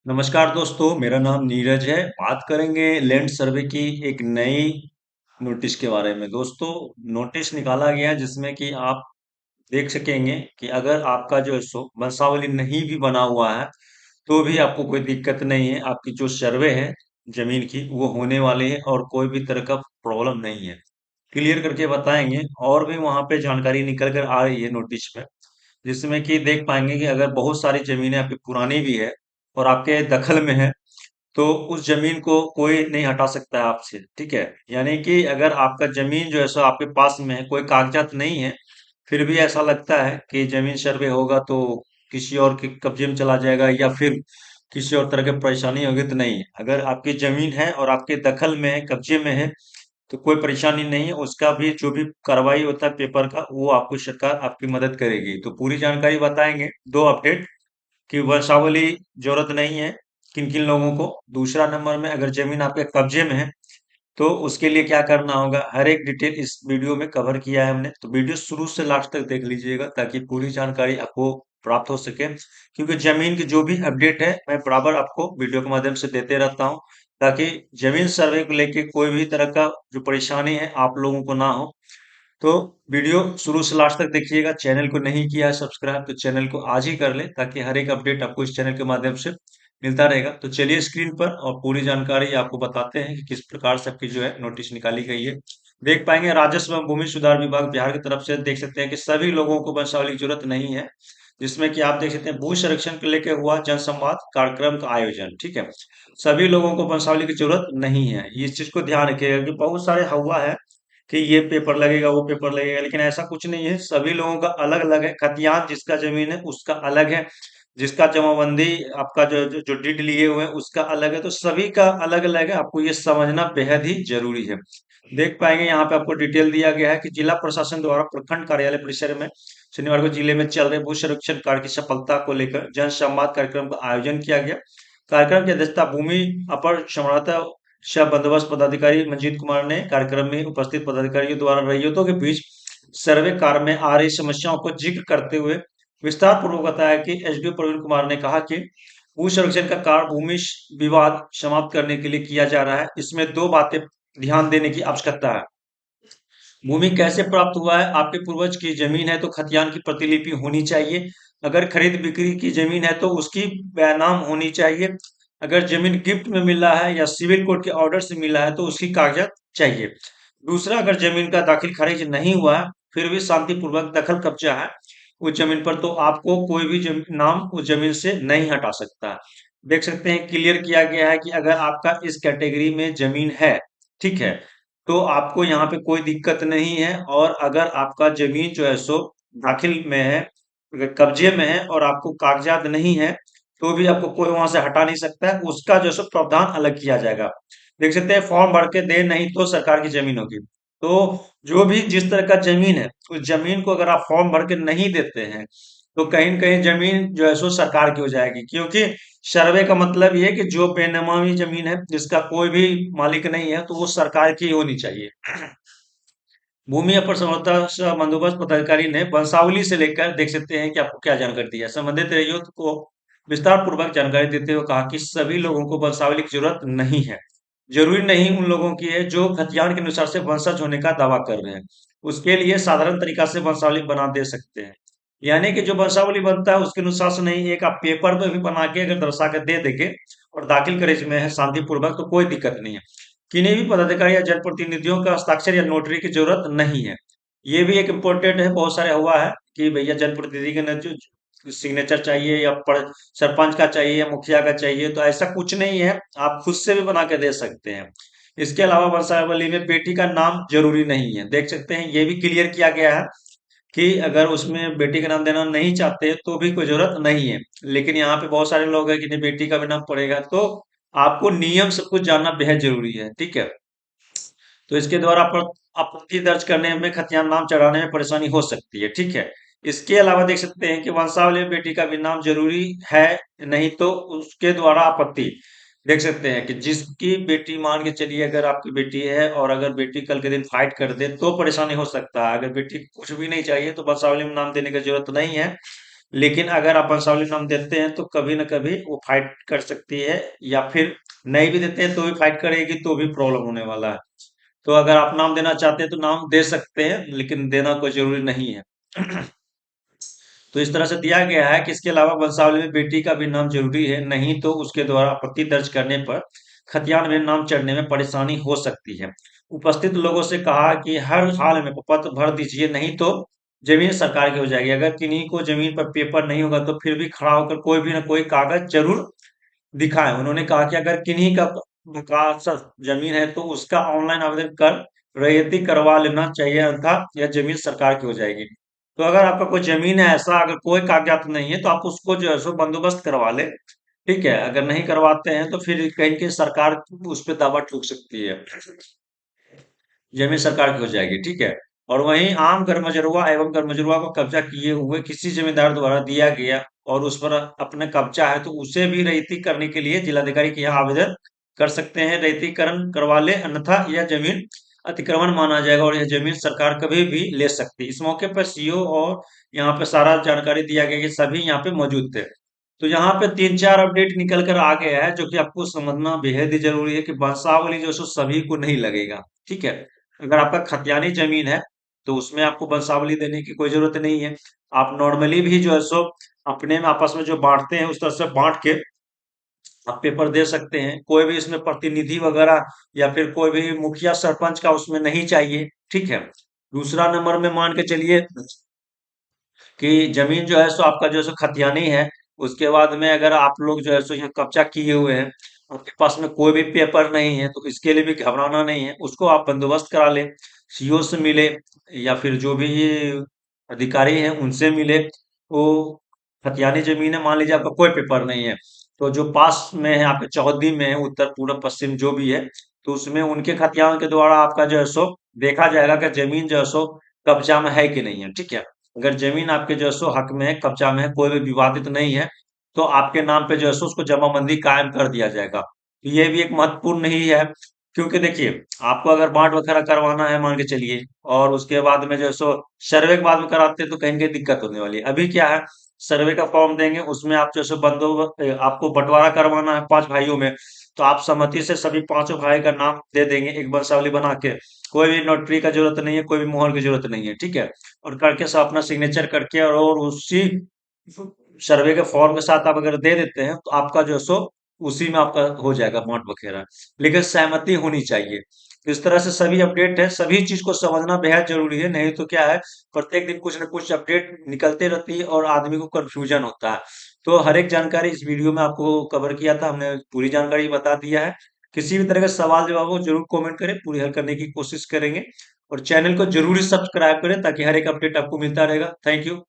नमस्कार दोस्तों, मेरा नाम नीरज है। बात करेंगे लैंड सर्वे की एक नई नोटिस के बारे में। दोस्तों, नोटिस निकाला गया है जिसमें कि आप देख सकेंगे कि अगर आपका जो है सो वंशावली नहीं भी बना हुआ है तो भी आपको कोई दिक्कत नहीं है। आपकी जो सर्वे है जमीन की वो होने वाली है और कोई भी तरह का प्रॉब्लम नहीं है। क्लियर करके बताएंगे। और भी वहां पे जानकारी निकल कर आ रही है नोटिस में, जिसमें कि देख पाएंगे कि अगर बहुत सारी जमीनें आपकी पुरानी भी है और आपके दखल में है तो उस जमीन को कोई नहीं हटा सकता है आपसे। ठीक है, यानी कि अगर आपका जमीन जो है सो आपके पास में है, कोई कागजात नहीं है, फिर भी ऐसा लगता है कि जमीन सर्वे होगा तो किसी और के कब्जे में चला जाएगा या फिर किसी और तरह की परेशानी होगी, तो नहीं है। अगर आपकी जमीन है और आपके दखल में है, कब्जे में है, तो कोई परेशानी नहीं है। उसका भी जो भी कार्रवाई होता है पेपर का, वो आपको सरकार आपकी मदद करेगी। तो पूरी जानकारी बताएंगे। दो अपडेट कि वंशावली जरूरत नहीं है किन किन लोगों को। दूसरा नंबर में, अगर जमीन आपके कब्जे में है तो उसके लिए क्या करना होगा, हर एक डिटेल इस वीडियो में कवर किया है हमने। तो वीडियो शुरू से लास्ट तक देख लीजिएगा ताकि पूरी जानकारी आपको प्राप्त हो सके, क्योंकि जमीन की जो भी अपडेट है मैं बराबर आपको वीडियो के माध्यम से देते रहता हूँ, ताकि जमीन सर्वे को लेके कोई भी तरह का जो परेशानी है आप लोगों को ना हो। तो वीडियो शुरू से लास्ट तक देखिएगा। चैनल को नहीं किया है सब्सक्राइब तो चैनल को आज ही कर ले, ताकि हर एक अपडेट आपको इस चैनल के माध्यम से मिलता रहेगा। तो चलिए स्क्रीन पर और पूरी जानकारी आपको बताते हैं कि किस प्रकार से आपकी जो है नोटिस निकाली गई है। देख पाएंगे, राजस्व एवं भूमि सुधार विभाग बिहार की तरफ से देख सकते हैं कि सभी लोगों को वंशावली की जरूरत नहीं है। जिसमें कि आप देख सकते हैं भू संरक्षण को लेकर हुआ जनसंवाद कार्यक्रम का आयोजन। ठीक है, सभी लोगों को वंशावली की जरूरत नहीं है। इस चीज को ध्यान रखिएगा कि बहुत सारे हुआ है कि ये पेपर लगेगा वो पेपर लगेगा, लेकिन ऐसा कुछ नहीं है। सभी लोगों का अलग अलग है। खतियान जिसका जमीन है उसका अलग है, जिसका जमाबंदी आपका जो डीड लिए हुए हैं उसका अलग है। तो सभी का अलग अलग है, आपको ये समझना बेहद ही जरूरी है। देख पाएंगे यहाँ पे आपको डिटेल दिया गया है कि जिला प्रशासन द्वारा प्रखंड कार्यालय परिसर में शनिवार को जिले में चल रहे भू सर्वेक्षण कार्य की सफलता को लेकर जन संवाद कार्यक्रम का आयोजन किया गया। कार्यक्रम की अध्यक्षता भूमि अपर क्षमता शह बंदोबस्त पदाधिकारी मंजीत कुमार ने कार्यक्रम में उपस्थित पदाधिकारियों द्वारा रैयतों के बीच सर्वे कार्य में आ रही समस्याओं को जिक्र करते हुए विस्तार पूर्वक बताया कि एसडीओ प्रवीण कुमार ने कहा कि भू सर्वेक्षण का कार्य भूमि विवाद समाप्त करने के लिए किया जा रहा है। इसमें दो बातें ध्यान देने की आवश्यकता है। भूमि कैसे प्राप्त हुआ है, आपके पूर्वज की जमीन है तो खतियान की प्रतिलिपि होनी चाहिए। अगर खरीद बिक्री की जमीन है तो उसकी बैनाम होनी चाहिए। अगर जमीन गिफ्ट में मिला है या सिविल कोर्ट के ऑर्डर से मिला है तो उसकी कागजात चाहिए। दूसरा, अगर जमीन का दाखिल खारिज नहीं हुआ है फिर भी शांतिपूर्वक दखल कब्जा है उस जमीन पर, तो आपको कोई भी नाम उस जमीन से नहीं हटा सकता। देख सकते हैं क्लियर किया गया है कि अगर आपका इस कैटेगरी में जमीन है, ठीक है, तो आपको यहाँ पे कोई दिक्कत नहीं है। और अगर आपका जमीन जो है सो दाखिल में है, अगर कब्जे में है और आपको कागजात नहीं है, तो भी आपको कोई वहां से हटा नहीं सकता है। उसका जो है सो प्रावधान अलग किया जाएगा। देख सकते हैं फॉर्म भर के दे, नहीं तो सरकार की जमीन होगी। तो जो भी जिस तरह का जमीन है उस जमीन को अगर आप फॉर्म भर के नहीं देते हैं तो कहीं न कहीं जमीन जो है सो सरकार की हो जाएगी, क्योंकि सर्वे का मतलब ये है कि जो बेनामी जमीन है जिसका कोई भी मालिक नहीं है तो वो सरकार की होनी चाहिए। भूमि अपर समर्था बंदोबस्त पदाधिकारी ने वंशावली से लेकर देख सकते हैं कि आपको क्या जानकारी दी है। संबंधित आयुक्त को विस्तार पूर्वक जानकारी देते हुए कहा कि सभी लोगों को वंशावली की जरूरत नहीं है। जरूरी नहीं उन लोगों की है जो खतियान के अनुसार से वंशज होने का दावा कर रहे हैं। उसके लिए साधारण तरीका से वंशावली बना दे सकते हैं। यानी कि जो वंशावली बनता है उसके अनुसार से नहीं, एक आप पेपर पे भी बना के अगर दर्शा के दे देंगे और दाखिल करे इसमें है शांतिपूर्वक, तो कोई दिक्कत नहीं है। किन्हीं भी पदाधिकारी या जनप्रतिनिधियों का हस्ताक्षर या नोटरी की जरूरत नहीं है। ये भी एक इम्पोर्टेंट है, बहुत सारे हुआ है कि भैया जनप्रतिनिधि का जो सिग्नेचर चाहिए या सरपंच का चाहिए या मुखिया का चाहिए, तो ऐसा कुछ नहीं है। आप खुद से भी बना के दे सकते हैं। इसके अलावा वंशावली में बेटी का नाम जरूरी नहीं है। देख सकते हैं ये भी क्लियर किया गया है कि अगर उसमें बेटी का नाम देना नहीं चाहते तो भी कोई जरूरत नहीं है। लेकिन यहाँ पे बहुत सारे लोग हैं कि नहीं बेटी का भी नाम पड़ेगा, तो आपको नियम सब कुछ जानना बेहद जरूरी है। ठीक है, तो इसके द्वारा आपत्ति दर्ज करने में, खतियान नाम चढ़ाने में परेशानी हो सकती है। ठीक है, इसके अलावा देख सकते हैं कि वंशावली में बेटी का भी नाम जरूरी है, नहीं तो उसके द्वारा आपत्ति देख सकते हैं कि जिसकी बेटी, मान के चलिए अगर आपकी बेटी है और अगर बेटी कल के दिन फाइट कर दे तो परेशानी हो सकता है। अगर बेटी को कुछ भी नहीं चाहिए तो वंशावली में नाम देने की जरूरत नहीं है। लेकिन अगर आप वंशावली नाम देते हैं तो कभी ना कभी वो फाइट कर सकती है, या फिर नहीं भी देते हैं तो भी फाइट करेगी, तो भी प्रॉब्लम होने वाला है। तो अगर आप नाम देना चाहते हैं तो नाम दे सकते हैं, लेकिन देना कोई जरूरी नहीं है। तो इस तरह से दिया गया है कि इसके अलावा वंशावली में बेटी का भी नाम जरूरी है, नहीं तो उसके द्वारा आपत्ति दर्ज करने पर खतियान में नाम चढ़ने में परेशानी हो सकती है। उपस्थित लोगों से कहा कि हर हाल में पत्र भर दीजिए, नहीं तो जमीन सरकार की हो जाएगी। अगर किन्हीं को जमीन पर पेपर नहीं होगा तो फिर भी खड़ा होकर कोई भी ना कोई कागज जरूर दिखाएं। उन्होंने कहा कि अगर किन्हीं का बकाया जमीन है तो उसका ऑनलाइन आवेदन कर रैयती करवा लेना चाहिए, अन्यथा यह जमीन सरकार की हो जाएगी। तो अगर आपका कोई जमीन है ऐसा, अगर कोई कागजात नहीं है तो आप उसको जो है सो बंदोबस्त करवा ले। ठीक है, अगर नहीं करवाते हैं तो फिर कहीं की सरकार उस पर दावा ठोक सकती है, जमीन सरकार की हो जाएगी। ठीक है। और वहीं आम गर्मजरुआ एवं गर्मजरुआ को कब्जा किए हुए किसी जमींदार द्वारा दिया गया और उस पर अपने कब्जा है तो उसे भी रईती करने के लिए जिलाधिकारी के यहाँ आवेदन कर सकते हैं। रईतीकरण करवा ले, अन्यथा यह जमीन अतिक्रमण माना जाएगा और यह जमीन सरकार कभी भी ले सकती है। इस मौके पर सीओ और यहाँ पे सारा जानकारी दिया गया कि सभी यहाँ पे मौजूद थे। तो यहाँ पे 3-4 अपडेट निकल कर आ गया है, जो कि आपको समझना बेहद ही जरूरी है कि वंशावली जो है सो सभी को नहीं लगेगा। ठीक है। अगर आपका खतियानी जमीन है तो उसमें आपको वंशावली देने की कोई जरूरत नहीं है। आप नॉर्मली भी जो है सो अपने में आपस में जो बांटते हैं उस तरह से बांट के आप पेपर दे सकते हैं। कोई भी इसमें प्रतिनिधि वगैरह या फिर कोई भी मुखिया सरपंच का उसमें नहीं चाहिए। ठीक है। दूसरा नंबर में मान के चलिए कि जमीन जो है सो आपका जो है सो खतियानी है। उसके बाद में अगर आप लोग जो है सो यहाँ कब्जा किए हुए हैं, आपके पास में कोई भी पेपर नहीं है, तो इसके लिए भी घबराना नहीं है। उसको आप बंदोबस्त करा लें, सीओ से मिले या फिर जो भी अधिकारी हैं उनसे मिले। वो खतियानी जमीन है, मान लीजिए आपका कोई पेपर नहीं है, तो जो पास में है आपके चौहद्दी में है, उत्तर पूर्व पश्चिम जो भी है, तो उसमें उनके खतियान के द्वारा आपका जो है सो देखा जाएगा कि जमीन जो है सो कब्जा में है कि नहीं है। ठीक है। अगर जमीन आपके जो है सो हक में है, कब्जा में है, कोई भी विवादित नहीं है, तो आपके नाम पे जो है सो उसको जमाबंदी कायम कर दिया जाएगा। तो ये भी एक महत्वपूर्ण ही है, क्योंकि देखिए आपको अगर बांट वगैरह करवाना है मान के चलिए, और उसके बाद में जो है सो सर्वे के बाद में कराते हैं तो कहीं कहीं दिक्कत होने वाली है। अभी क्या है, सर्वे का फॉर्म देंगे, उसमें आप जो है सो आपको बंटवारा करवाना है 5 भाइयों में, तो आप सहमति से सभी पांचों भाई का नाम दे देंगे एक वंशावली बना के। कोई भी नोटरी का जरूरत नहीं है, कोई भी मोहर की जरूरत नहीं है। ठीक है। और करके सब अपना सिग्नेचर करके और उसी सर्वे के फॉर्म के साथ आप अगर दे देते हैं तो आपका जो है सो उसी में आपका हो जाएगा बांट बखेरा। लेकिन सहमति होनी चाहिए। इस तरह से सभी अपडेट है, सभी चीज को समझना बेहद जरूरी है, नहीं तो क्या है, प्रत्येक दिन कुछ ना कुछ अपडेट निकलते रहती है और आदमी को कंफ्यूजन होता है। तो हर एक जानकारी इस वीडियो में आपको कवर किया था, हमने पूरी जानकारी बता दिया है। किसी भी तरह का सवाल जवाब हो जरूर कमेंट करें, पूरी हल करने की कोशिश करेंगे। और चैनल को जरूर सब्सक्राइब करें ताकि हर एक अपडेट आपको मिलता रहेगा। Thank you.